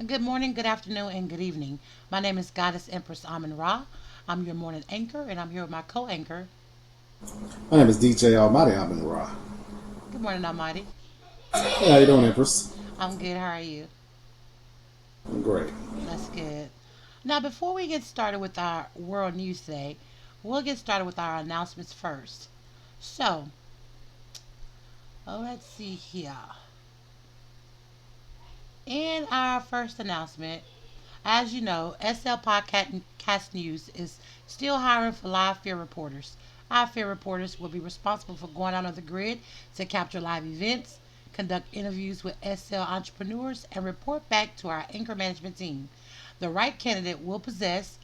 Good morning, good afternoon, and good evening. My name is Goddess Empress Amin Ra. I'm your morning anchor, and I'm here with my co-anchor. My name is DJ Almighty. I'm in Raw. Good morning, Almighty. Hey, how you doing, Empress? I'm good. How are you? I'm great. That's good. Now, before we get started with our world news today, we'll get started with our announcements first. So, let's see here. In our first announcement, as you know, SL Podcast News is still hiring for live fear reporters. Live fear reporters will be responsible for going out on the grid to capture live events, conduct interviews with SL entrepreneurs, and report back to our anchor management team. The right candidate will possess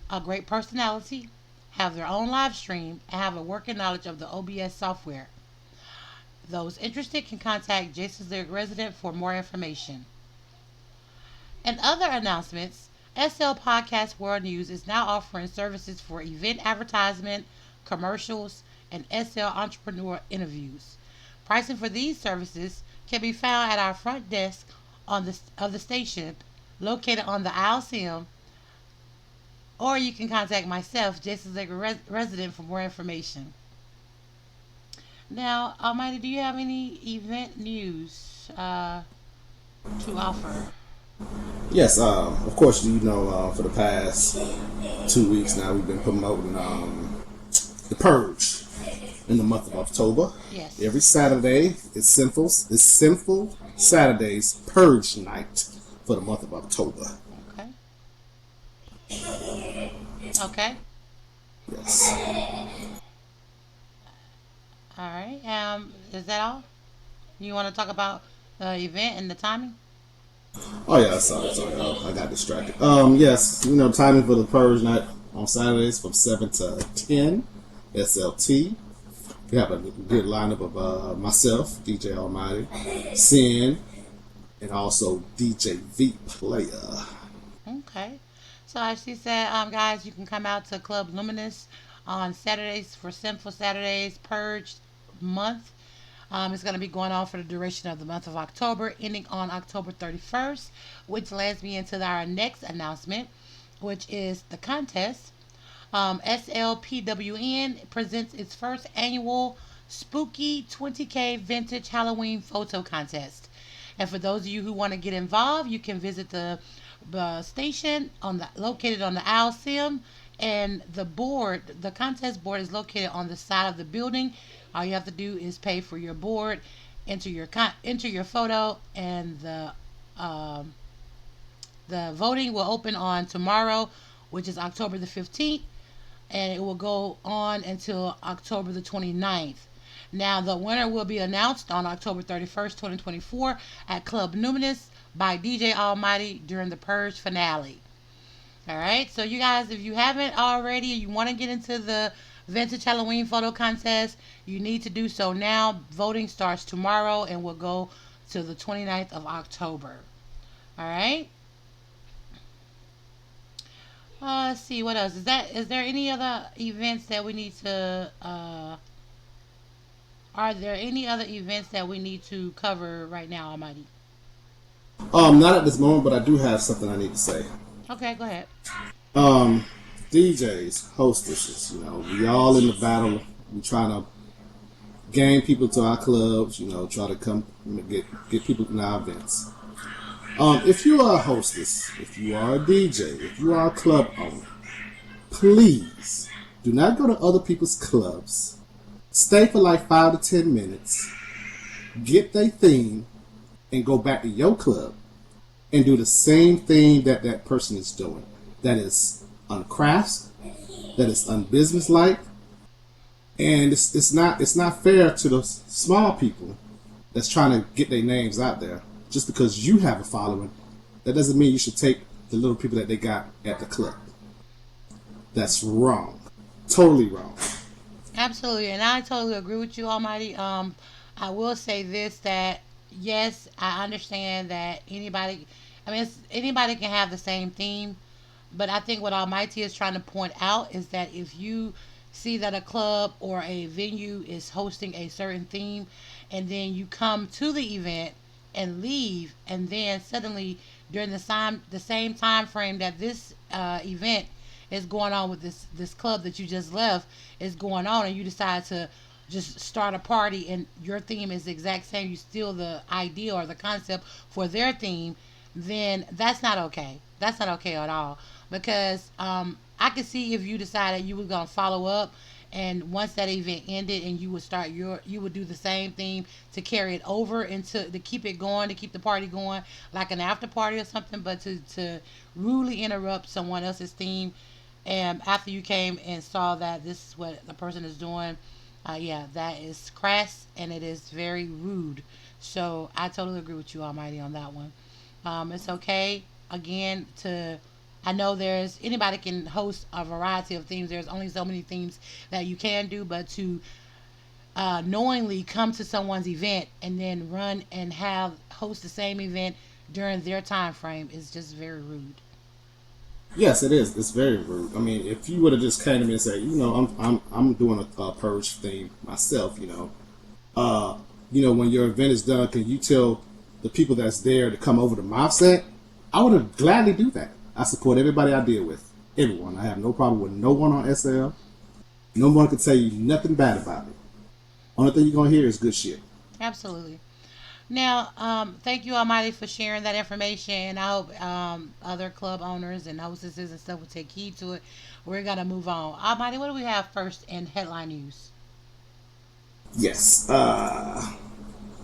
a great personality, have their own live stream, and have a working knowledge of the OBS software. Those interested can contact Jason's Lyric Resident for more information. And other announcements, SL Podcast World News is now offering services for event advertisement, commercials, and SL entrepreneur interviews. Pricing for these services can be found at our front desk of the station located on the ILCM, or you can contact myself, Jason Zager Resident, for more information. Now, Almighty, do you have any event news to offer? Yes, of course, for the past 2 weeks now, we've been promoting the Purge in the month of October. Yes. Every Saturday, it's sinful Saturdays Purge night for the month of October. Okay. Okay. Yes. All right. Is that all? You want to talk about the event and the timing? Oh yeah, sorry, I got distracted. Yes, timing for the Purge night on Saturdays from 7 to 10 SLT. We have a good lineup of myself, DJ Almighty, Sin, and also DJ V Player. Okay. So as she said, guys, you can come out to Club Luminous on Saturdays for Sinful Saturdays Purge month. It's going to be going on for the duration of the month of October, ending on October 31st, which leads me into our next announcement, which is the contest. SLPWN presents its first annual Spooky 20K Vintage Halloween Photo Contest. And for those of you who want to get involved, you can visit the station located on the Owl Sim, and the contest board is located on the side of the building. All you have to do is pay for your board, enter your photo, and the voting will open on tomorrow, which is October the 15th, and it will go on until October the 29th. Now, the winner will be announced on October 31st, 2024, at Club Numinous by DJ Almighty during the Purge finale. All right, so you guys, if you haven't already, you want to get into the Vintage Halloween Photo Contest, you need to do so now. Voting starts tomorrow and will go to the 29th of October. All right. Let's see what else is there any other events that we need to are there any other events that we need to cover right now, Almighty? Not at this moment, but I do have something I need to say. Okay, go ahead. Um, DJs, hostesses, we all in the battle. We trying to gain people to our clubs, try to come get people in our events. If you are a hostess, if you are a DJ, if you are a club owner, please do not go to other people's clubs. Stay for like 5 to 10 minutes, get their theme, and go back to your club and do the same thing that that person is doing. That is uncrafts, that is unbusinesslike, and it's not fair to the small people that's trying to get their names out there. Just because you have a following, that doesn't mean you should take the little people that they got at the club. That's wrong, totally wrong. Absolutely, and I totally agree with you, Almighty. I will say this that yes, I understand that anybody, anybody can have the same theme, but I think what Almighty is trying to point out is that if you see that a club or a venue is hosting a certain theme, and then you come to the event and leave, and then suddenly during the same time frame that this event is going on with this club that you just left is going on, and you decide to just start a party and your theme is the exact same, you steal the idea or the concept for their theme, then that's not okay. That's not okay at all. Because I could see if you decided you were gonna follow up, and once that event ended, and you would do the same thing to carry it over into to keep it going, to keep the party going, like an after party or something. But to rudely interrupt someone else's theme, and after you came and saw that this is what the person is doing, yeah, that is crass and it is very rude. So I totally agree with you, Almighty, on that one. It's okay again to. I know there's anybody can host a variety of themes. There's only so many themes that you can do, but to knowingly come to someone's event and then run and have host the same event during their time frame is just very rude. Yes, it is. It's very rude. I mean, if you would have just came to me and said, I'm doing a purge thing myself, when your event is done, can you tell the people that's there to come over to my set? I would have gladly do that. I support everybody I deal with. Everyone. I have no problem with no one on SL. No one can tell you nothing bad about me. Only thing you're gonna hear is good shit. Absolutely. Now, thank you, Almighty, for sharing that information. I hope other club owners and hostesses and stuff will take heed to it. We're gonna move on. Almighty, what do we have first in headline news? Yes.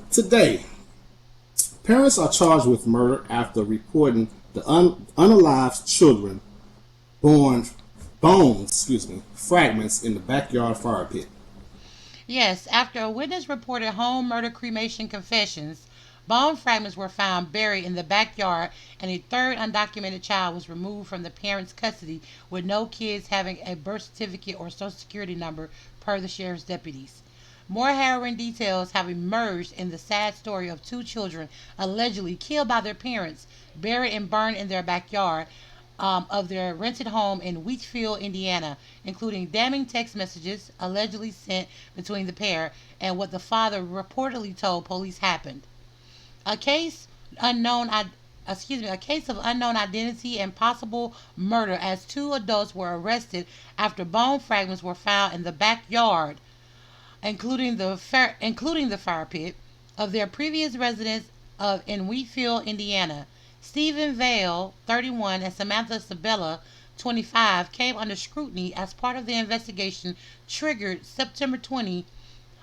Today, parents are charged with murder after reporting the unalived children born fragments in the backyard fire pit. Yes, after a witness reported home murder cremation confessions, bone fragments were found buried in the backyard, and a third undocumented child was removed from the parents' custody with no kids having a birth certificate or social security number, per the sheriff's deputies. More harrowing details have emerged in the sad story of two children allegedly killed by their parents, buried and burned in their backyard of their rented home in Wheatfield, Indiana, including damning text messages allegedly sent between the pair and what the father reportedly told police happened. A case unknown a case of unknown identity and possible murder, as two adults were arrested after bone fragments were found in the backyard, including the fire pit of their previous residence in Wheatfield, Indiana. Stephen Vale, 31, and Samantha Sabella, 25, came under scrutiny as part of the investigation triggered September 20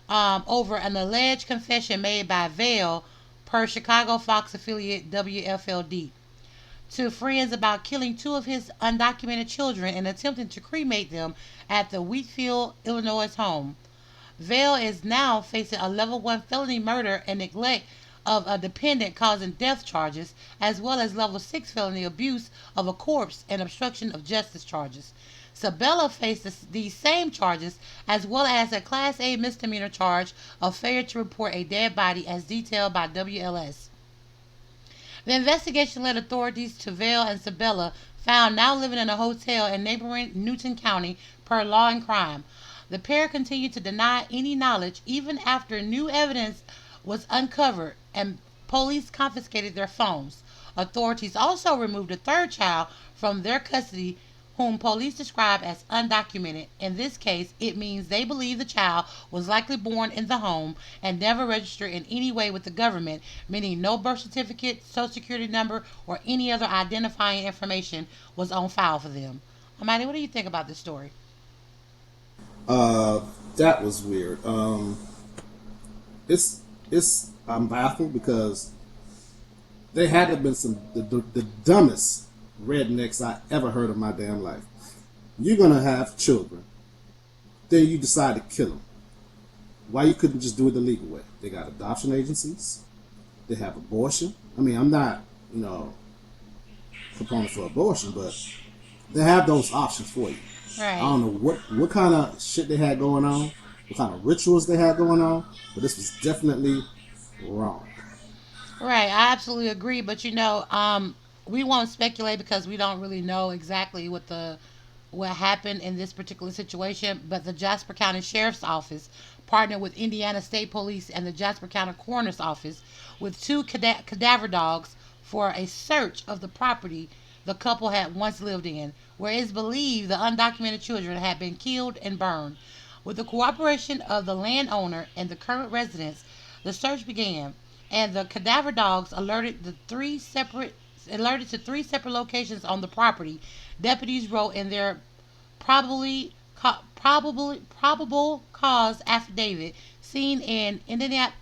over an alleged confession made by Vale, per Chicago Fox affiliate WFLD, to friends about killing two of his undocumented children and attempting to cremate them at the Wheatfield, Illinois home. Vale is now facing a level 1 felony murder and neglect of a dependent causing death charges, as well as level 6 felony abuse of a corpse and obstruction of justice charges. Sabella faces these same charges, as well as a Class A misdemeanor charge of failure to report a dead body, as detailed by WLS. The investigation led authorities to Vale and Sabella, found now living in a hotel in neighboring Newton County, per Law and Crime. The pair continued to deny any knowledge even after new evidence was uncovered and police confiscated their phones. Authorities also removed a third child from their custody, whom police describe as undocumented. In this case, it means they believe the child was likely born in the home and never registered in any way with the government, meaning no birth certificate, social security number, or any other identifying information was on file for them. Amani, what do you think about this story? That was weird. It's I'm baffled because they had to have been the dumbest rednecks I ever heard of my damn life. You're gonna have children, then you decide to kill them. Why you couldn't just do it the legal way? They got adoption agencies. They have abortion. I mean, I'm not, proponent for abortion, but they have those options for you. Right. I don't know what kind of shit they had going on, what kind of rituals they had going on, but this was definitely wrong. Right, I absolutely agree. But we won't speculate because we don't really know exactly what happened in this particular situation. But the Jasper County Sheriff's Office partnered with Indiana State Police and the Jasper County Coroner's Office with two cadaver dogs for a search of the property the couple had once lived in, where it is believed the undocumented children had been killed and burned. With the cooperation of the landowner and the current residents, the search began, and the cadaver dogs alerted to three separate locations on the property. Deputies wrote in their probable cause affidavit seen in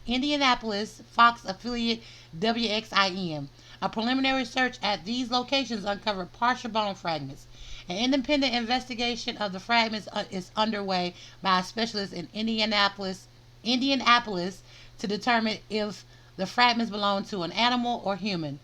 Indianapolis Fox affiliate WXIM. A preliminary search at these locations uncovered partial bone fragments. An independent investigation of the fragments is underway by a specialist in Indianapolis to determine if the fragments belong to an animal or human.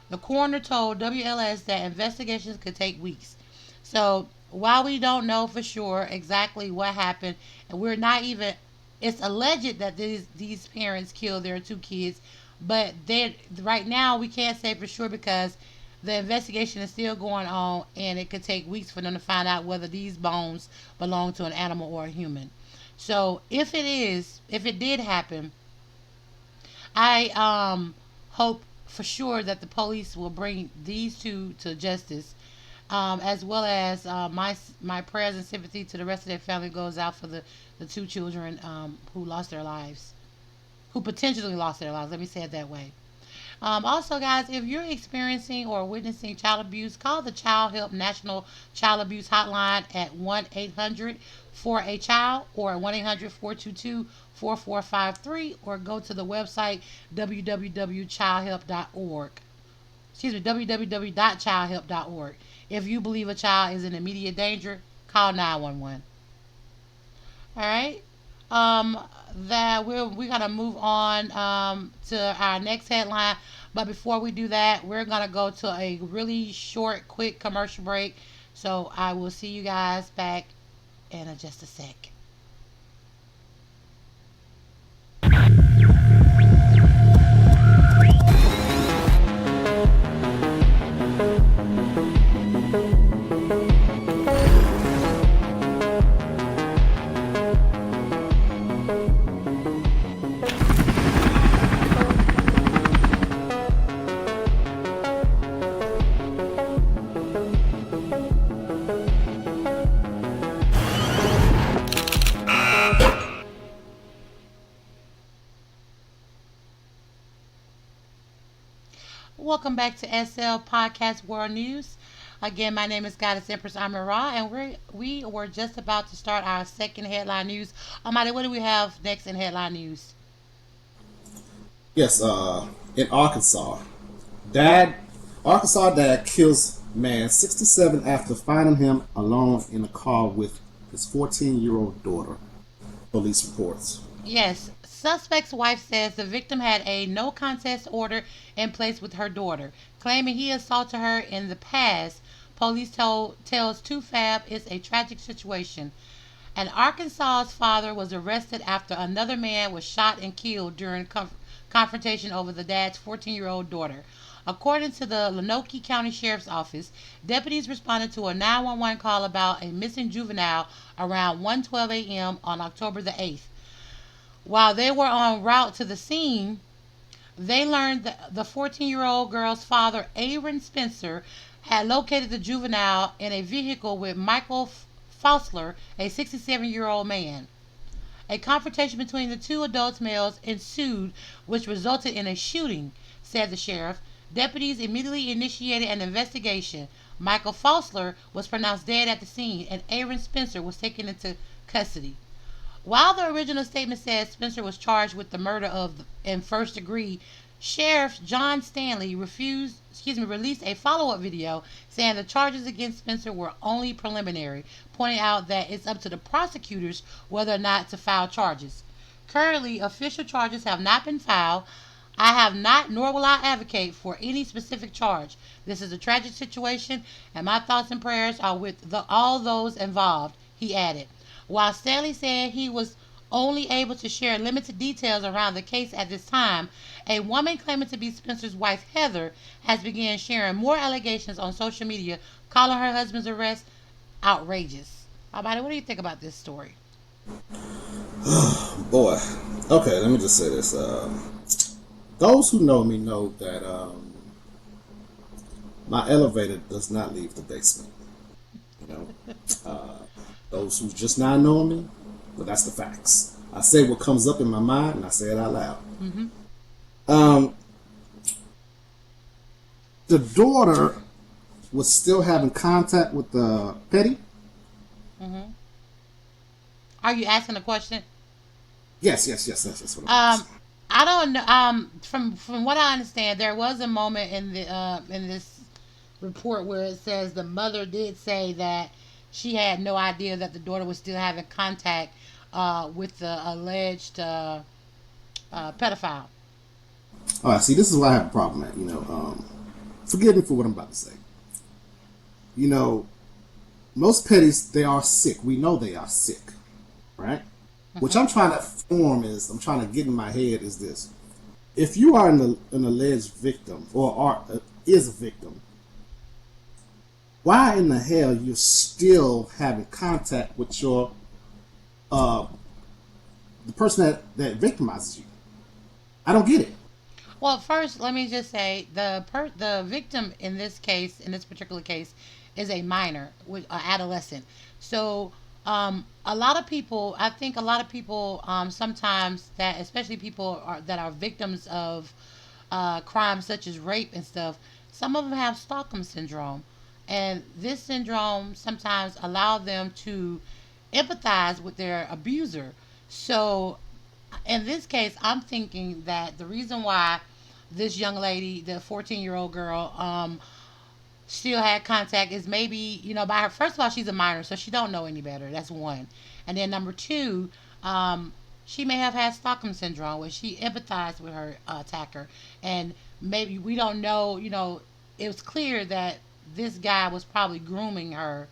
The coroner told WLS that investigations could take weeks. So while we don't know for sure exactly what happened, and we're not even, it's alleged that these parents killed their two kids, but they right now we can't say for sure because the investigation is still going on, and it could take weeks for them to find out whether these bones belong to an animal or a human. So if it did happen, I hope for sure that the police will bring these two to justice, as well as my prayers and sympathy to the rest of their family goes out for the two children who lost their lives, who potentially lost their lives. Let me say it that way. Also, guys, if you're experiencing or witnessing child abuse, call the Child Help National Child Abuse Hotline at 1-800 for a child or 1-800-422-4453, or go to the website www.childhelp.org. Excuse me, www.childhelp.org. If you believe a child is in immediate danger, call 911. All right. Um, that we're gonna move on to our next headline, but before we do that, we're gonna go to a really short, quick commercial break. So I will see you guys back in just a sec. Welcome back to SL Podcast World News. Again, my name is Goddess Empress Amara, and we were just about to start our second headline news. Almighty, what do we have next in headline news? Yes, in Arkansas, dad, Arkansas dad kills man 67 after finding him alone in a car with his 14-year-old daughter. Police reports. Yes, suspect's wife says the victim had a no contest order in place with her daughter, claiming he assaulted her in the past. Police tells 2Fab it's a tragic situation. An Arkansas's father was arrested after another man was shot and killed during confrontation over the dad's 14-year-old daughter. According to the Lonoke County Sheriff's Office, deputies responded to a 911 call about a missing juvenile around 1:12 a.m. on October the 8th. While they were en route to the scene, they learned that the 14-year-old girl's father, Aaron Spencer, had located the juvenile in a vehicle with Michael Fossler, a 67-year-old man. A confrontation between the two adult males ensued, which resulted in a shooting, said the sheriff. Deputies immediately initiated an investigation. Michael Fossler was pronounced dead at the scene, and Aaron Spencer was taken into custody. While the original statement said Spencer was charged with the murder of in first degree, Sheriff John Stanley released a follow-up video saying the charges against Spencer were only preliminary, pointing out that it's up to the prosecutors whether or not to file charges. Currently, official charges have not been filed. I have not, nor will I advocate for any specific charge. This is a tragic situation, and my thoughts and prayers are with all those involved, he added. While Stanley said he was only able to share limited details around the case at this time, a woman claiming to be Spencer's wife, Heather, has begun sharing more allegations on social media, calling her husband's arrest outrageous. Almighty, what do you think about this story? Boy. Okay, let me just say this. Those who know me know that My elevator does not leave the basement. You know, uh, those who just not knowing me, but that's the facts. I say what comes up in my mind, and I say it out loud. Mm-hmm. Um, the daughter was still having contact with the petty. Mm-hmm. Are you asking a question? Yes, yes, yes, yes. That's what I'm Um, asking. I don't know. From what I understand, there was a moment in this report where it says the mother did say that she had no idea that the daughter was still having contact with the alleged pedophile. All right, see, this is why I have a problem at. Forgive me for what I'm about to say. You know, most petties they are sick. We know they are sick, right? Which Hmm. I'm trying to form is I'm trying to get in my head is this: if you are an alleged victim or is a victim, why in the hell you're still having contact with your uh the person that victimizes you? I don't get it. Well, first, let me just say the victim in this case, in this particular case, is a minor, with an adolescent. So, a lot of people, I think, a lot of people, sometimes that, especially people that are victims of crimes such as rape and stuff, some of them have Stockholm syndrome, and this syndrome sometimes allow them to empathize with their abuser. So in this case, I'm thinking that the reason why this young lady, the 14-year-old girl, still had contact is maybe, by her. First of all, she's a minor, so she don't know any better. That's one. And then number two, um, she may have had Stockholm syndrome where she empathized with her attacker, and maybe we don't know. It was clear that this guy was probably grooming her,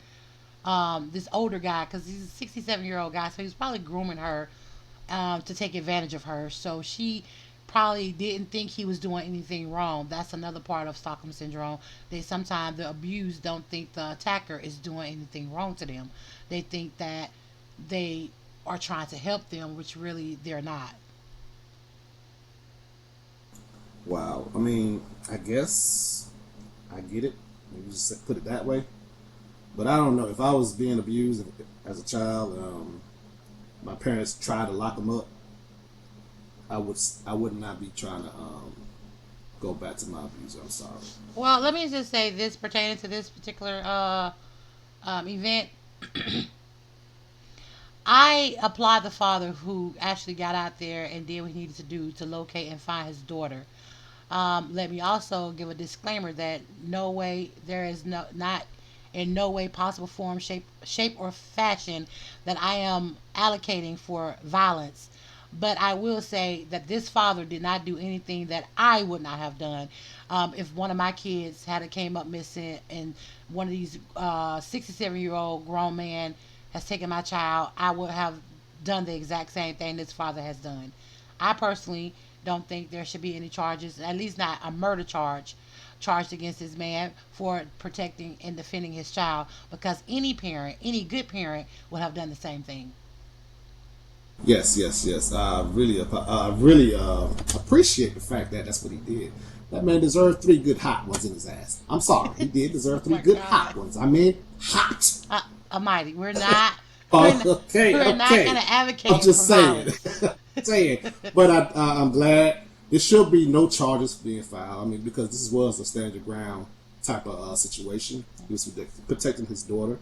this older guy, because he's a 67-year-old guy, so he was probably grooming her to take advantage of her. So she probably didn't think he was doing anything wrong. That's another part of Stockholm syndrome. They sometimes the abused don't think the attacker is doing anything wrong to them. They think that they are trying to help them, which really they're not. Wow. I mean, I guess I get it. Maybe just put it that way. But I don't know if I was being abused as a child. My parents tried to lock them up. I would not be trying to go back to my abuser. I'm sorry. Well, let me just say this pertaining to this particular event. I applaud the father who actually got out there and did what he needed to do to locate and find his daughter. Let me also give a disclaimer that no way there is not in no way possible form, shape or fashion that I am allocating for violence. But I will say that this father did not do anything that I would not have done. If one of my kids had came up missing and one of these 67-year-old grown man has taken my child, I would have done the exact same thing this father has done. I personally don't think there should be any charges, at least not a murder charge, charged against this man for protecting and defending his child, because any parent, any good parent, would have done the same thing. Yes, yes, yes. I really appreciate the fact that that's what he did. That man deserved three good hot ones in his ass. I'm sorry, he did deserve Oh three my good God. hot ones. I mean, hot. Almighty, we're not, Okay, we're not going okay. to I'm advocate for just saying, violence. saying. But I'm glad there should be no charges being filed. I mean, because this was a stand your ground type of situation. He was protecting his daughter,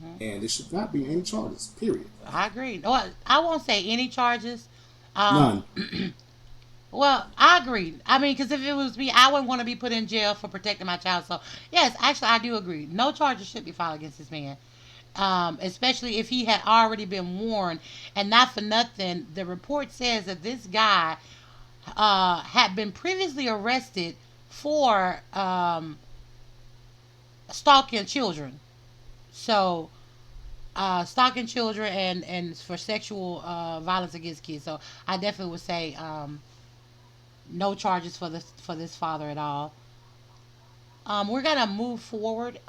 Mhm. and there should not be any charges. Period. I agree. Well, I won't say any charges. Um, None. well, I agree. I mean, because if it was me, I wouldn't want to be put in jail for protecting my child. So, yes, actually, I do agree. No charges should be filed against this man, especially if he had already been warned. And not for nothing, the report says that this guy had been previously arrested for stalking children. So, stalking children and for sexual violence against kids. So, I definitely would say no charges for this father at all. We're gonna move forward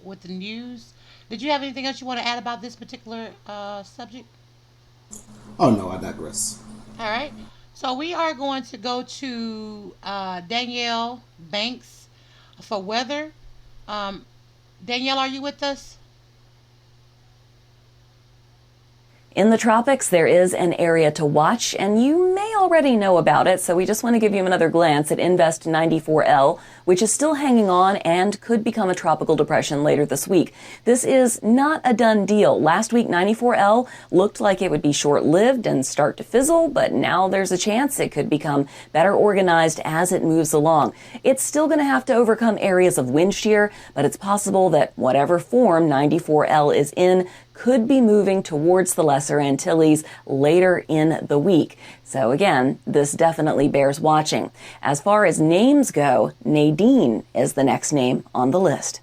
with the news. Did you have anything else you want to add about this particular subject? Oh no, I digress. All right. So we are going to go to Danielle Banks for weather. Um, Danielle, are you with us? In the tropics, there is an area to watch, and you may already know about it, so we just want to give you another glance at Invest 94L, which is still hanging on and could become a tropical depression later this week. This is not a done deal. Last week, 94L looked like it would be short-lived and start to fizzle, but now there's a chance it could become better organized as it moves along. It's still going to have to overcome areas of wind shear, but it's possible that whatever form 94L is in could be moving towards the Lesser Antilles later in the week. So again, this definitely bears watching. As far as names go, Nadine is the next name on the list.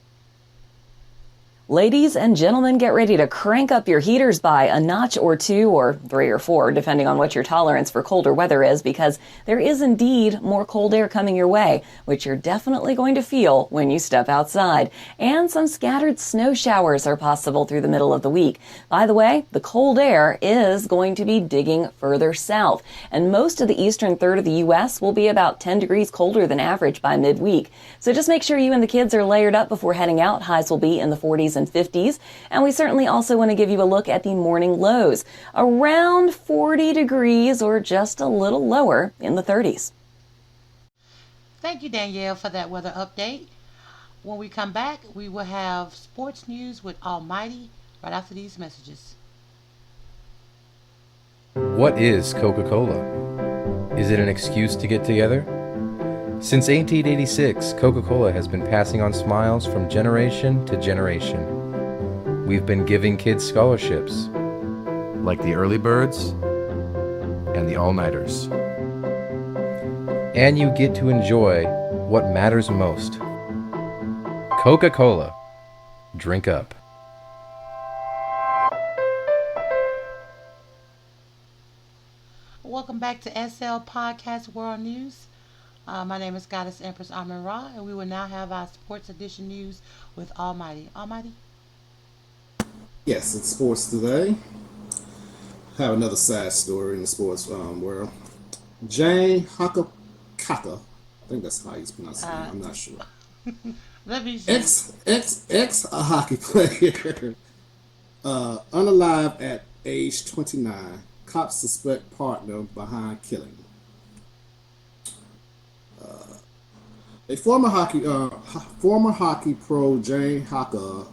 Ladies and gentlemen, get ready to crank up your heaters by a notch or two, or 3 or 4, depending on what your tolerance for colder weather is, because there is indeed more cold air coming your way, which you're definitely going to feel when you step outside. And some scattered snow showers are possible through the middle of the week. By the way, the cold air is going to be digging further south, and most of the eastern third of the U.S. will be about 10 degrees colder than average by midweek. So just make sure you and the kids are layered up before heading out. Highs will be in the 40s and 50s. And we certainly also want to give you a look at the morning lows, around 40 degrees or just a little lower in the 30s. Thank you, Danielle, for that weather update. When we come back, we will have sports news with Almighty right after these messages. What is Coca-Cola? Is it an excuse to get together? Since 1886, Coca-Cola has been passing on smiles from generation to generation. We've been giving kids scholarships, like the early birds and the all-nighters. And you get to enjoy what matters most. Coca-Cola. Drink up. Welcome back to SL Podcast World News. My name is Goddess Empress Amun Ra, and we will now have our sports edition news with Almighty. Almighty? Yes, it's sports today. Have another sad story in the sports world. Janne Puhakka, I think that's how you pronounce his name. I'm not sure. Let me see. Ex a hockey player, unalive at age 29. Cops suspect partner behind killing. A former hockey pro, Janne Puhakka.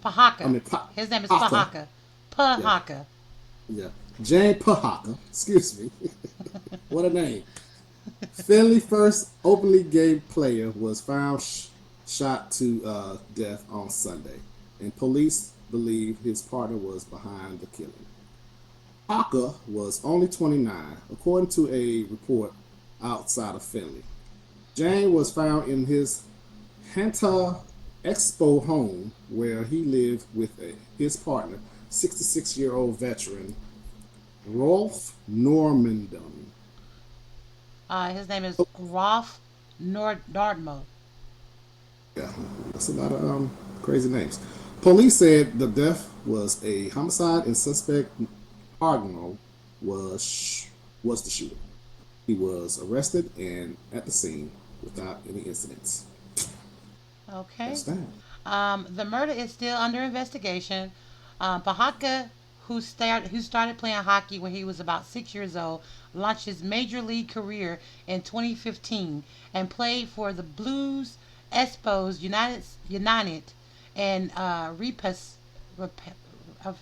Puhakka. His name is Puhakka. Puhakka. Yeah. Janne Puhakka. Excuse me. What a name. Finley first openly gay player was found shot to death on Sunday, and police believe his partner was behind the killing. Puhakka was only 29, according to a report outside of Finley. Janne was found in his Hanta Expo home, where he lived with his partner, 66-year-old veteran Rolf Normandon. His name is Rolf Nordmo. Yeah, that's a lot of crazy names. Police said the death was a homicide, and suspect Argno was the shooter. He was arrested and at the scene without any incidents. Okay. That's that. The murder is still under investigation. Puhakka, who started playing hockey when he was about 6 years old, launched his major league career in 2015 and played for the Blues, Espos, United, and if I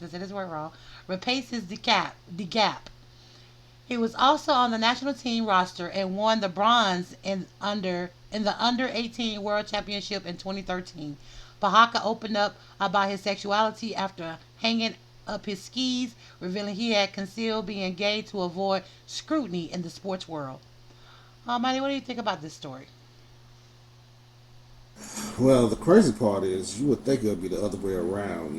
said this word wrong, Rapaces the Gap. He was also on the national team roster and won the bronze in the under 18 World Championship in 2013. Puhakka opened up about his sexuality after hanging up his skis, revealing he had concealed being gay to avoid scrutiny in the sports world. Manny, what do you think about this story? Well, the crazy part is you would think it would be the other way around,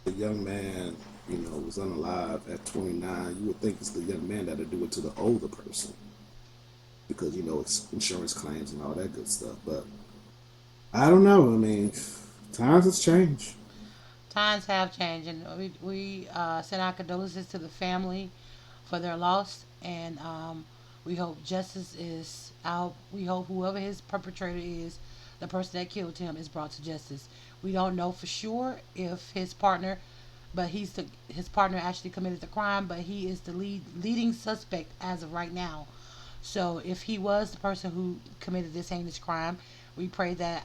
The young man, was unalive at 29. You would think it's the young man that'd do it to the older person. Because, it's insurance claims and all that good stuff. But I don't know. I mean, times has changed. Times have changed, and we send our condolences to the family for their loss, and we hope justice is out. We hope whoever his perpetrator is the person that killed him is brought to justice. We don't know for sure if his partner, but his partner actually committed the crime, but he is the leading suspect as of right now. So if he was the person who committed this heinous crime, we pray that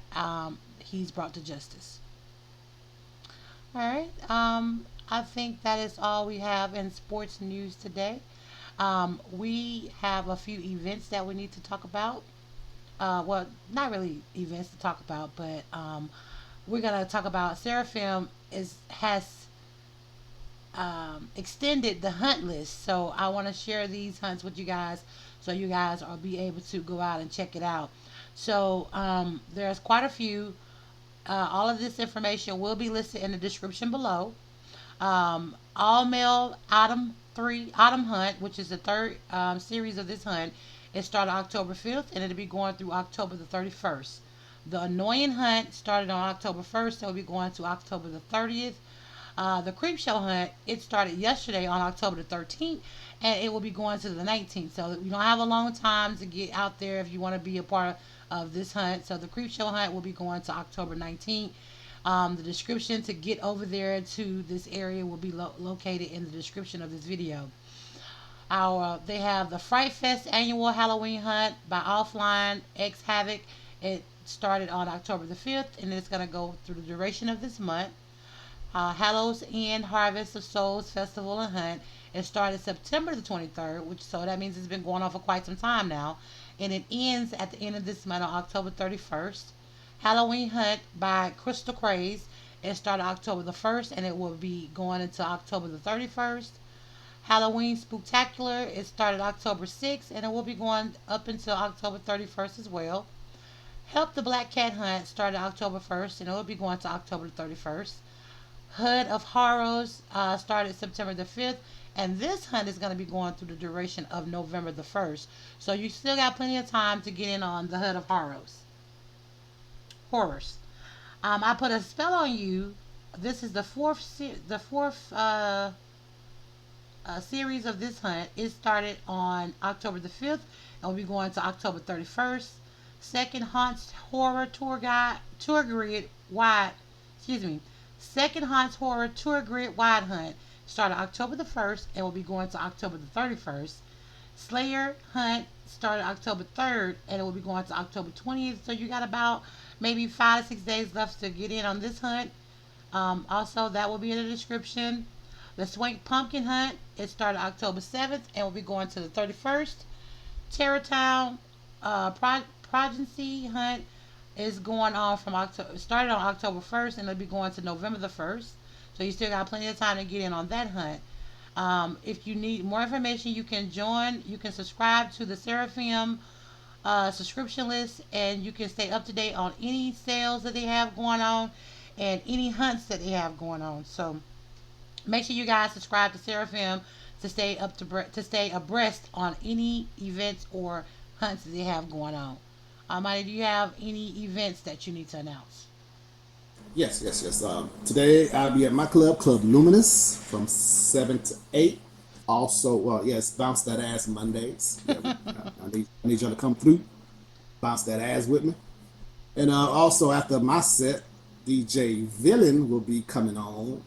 he's brought to justice. All right. I think that is all we have in sports news today. We have a few events that we need to talk about. Well, not really events to talk about, but we're gonna talk about Seraphim is has extended the hunt list. So I want to share these hunts with you guys, so you guys will be able to go out and check it out. So there's quite a few. All of this information will be listed in the description below. All male autumn hunt, which is the third series of this hunt. It started October 5th and it'll be going through October the 31st. The Annoying Hunt started on October 1st, so it'll be going to October the 30th. The Creep Show Hunt, it started yesterday on October the 13th, and it will be going to the 19th. So you don't have a long time to get out there if you want to be a part of this hunt. So the Creep Show Hunt will be going to October 19th. The description to get over there to this area will be located in the description of this video. They have the Fright Fest annual Halloween hunt by Offline X Havoc. It started on October the 5th, and it's going to go through the duration of this month. Hallow's End Harvest of Souls Festival and Hunt. It started September the 23rd, which so that means it's been going on for quite some time now, and it ends at the end of this month on October 31st. Halloween Hunt by Crystalcraze. It started October the 1st, and it will be going until October the 31st. Halloween Spooktacular. It started October 6th, and it will be going up until October 31st as well. Help the Black Cat Hunt started October 1st, and it will be going to October 31st. HUD of Horrors started September the 5th, and this hunt is going to be going through the duration of November the 1st. So you still got plenty of time to get in on the HUD of Horrors. I put a spell on you. This is the fourth series of this hunt. It started on October the 5th and will be going to October 31st. Second Haunts Horror Tour Grid Wide, excuse me, Second Haunts Horror Tour Grid Wide Hunt started October the 1st and will be going to October the 31st. Slayher Hunt started October 3rd and it will be going to October 20th. So you got about maybe 5 to 6 days left to get in on this hunt. Also, that will be in the description. The Swank Pumpkin Hunt, it started October 7th and will be going to the 31st. Terrortown Progeny Hunt is going on from October, started on October 1st and it'll be going to November the 1st. So you still got plenty of time to get in on that hunt. If you need more information, you can subscribe to the Seraphim subscription list, and you can stay up to date on any sales that they have going on and any hunts that they have going on. So make sure you guys subscribe to Seraphim to stay abreast on any events or hunts that they have going on. Marty, do you have any events that you need to announce? Yes. Today I'll be at my club, Club Luminous, from 7 to 8. Also, well, yes, Bounce That Ass Mondays. Yeah, I need y'all to come through, bounce that ass with me. And also after my set, DJ Villain will be coming on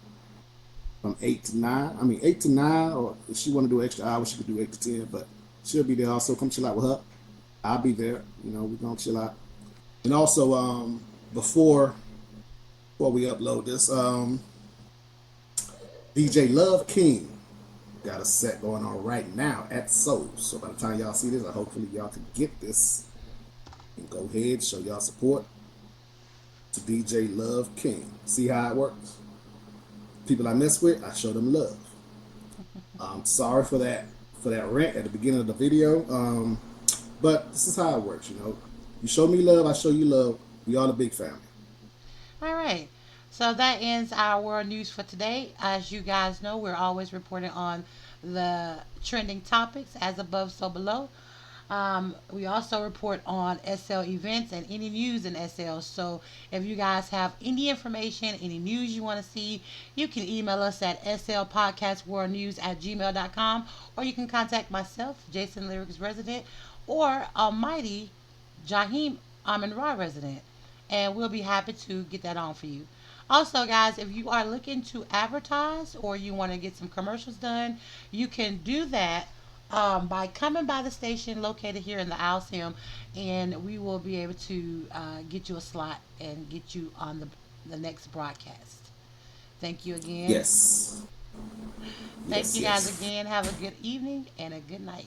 from 8 to 9. I mean, 8 to 9, or if she want to do extra hours, she could do 8 to 10, but she'll be there also. Come chill out with her. I'll be there. We're going to chill out. And also, before we upload this, DJ Love King got a set going on right now at Soul. So by the time y'all see this, hopefully y'all can get this and go ahead, show y'all support to DJ Love King. See how it works? People I mess with, I show them love. Sorry for that rant at the beginning of the video, but this is how it works. You show me love, I show you love. We all a big family. All right. So that ends our world news for today. As you guys know, we're always reporting on the trending topics, as above, so below. We also report on SL events and any news in SL. So if you guys have any information, any news you want to see, you can email us at slpodcastworldnews@gmail.com, or you can contact myself, Jason Lyrics Resident, or Almighty Jaheim Amin Ra Resident. and we'll be happy to get that on for you. Also, guys, if you are looking to advertise or you want to get some commercials done, you can do that by coming by the station located here in the Alcyon, and we will be able to get you a slot and get you on the next broadcast. Thank you again. Yes. Thank Yes, you guys yes. again. Have a good evening and a good night.